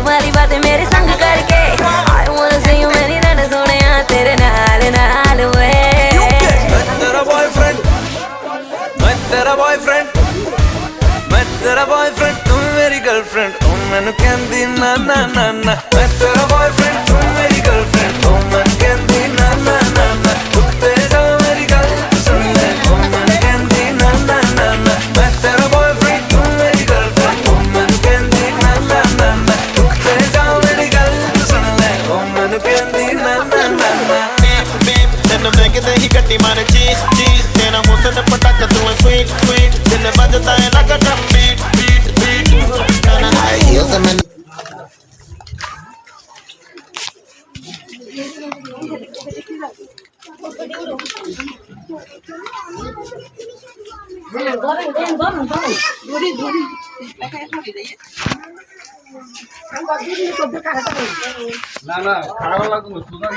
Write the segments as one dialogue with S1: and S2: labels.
S1: तुम्हारी बातें मेरे संग करके I wanna see you मेरी नैन सोने तेरे नाल नाल वे
S2: मैं तेरा बॉयफ्रेंड मैं तेरा बॉयफ्रेंड मैं तेरा बॉयफ्रेंड तुम मेरी गर्लफ्रेंड ओ मैनू कहंदी ना ना ना ना मैं तेरा बॉयफ्रेंड तुम मेरी गर्लफ्रेंड ओ मैनू कहंदी ना ना ना ना रुकते जाओ मेरी गल सुन ले ओ मैनू कहंदी ना ना ना ना मैं तेरा बॉयफ्रेंड तुम मेरी गर्लफ्रेंड ओ मैनू कहंदी ना ना ना ना रुकते जाओ मेरी गल सुन ले ओ मैनू कहंदी ना ना ना ना
S3: तेन देखते ही गड्डी मारे चीज चीज तेरा हुसन पटाखा तू है स्वीट स्वीट दिल बजता है लगा drum beat beat beat yo también
S4: না না খারাপ লাগবে সুন্দর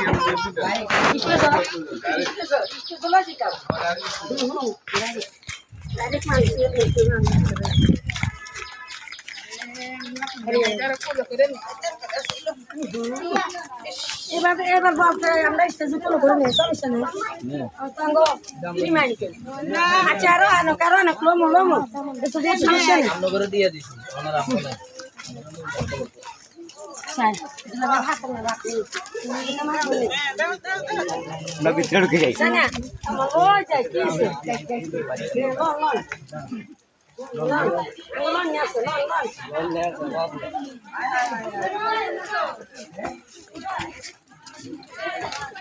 S5: এবার বলতে আমরা স্টেজে কোনো করে নেই সমস্যা নেই তাঙ্গ রিমাইন্ড আচ্ছা আরো কারো না লোমো লোমো এটা দিয়ে সমস্যা নেই
S4: আমরা করে দিয়ে দিছি ওনারা আপনারা
S5: স্যার এটা বাবা হাতে না রাখি
S4: না ভিতরে ঢুকে যাই
S5: জানা আমার ওই যাই কি আছে লন লন লন লন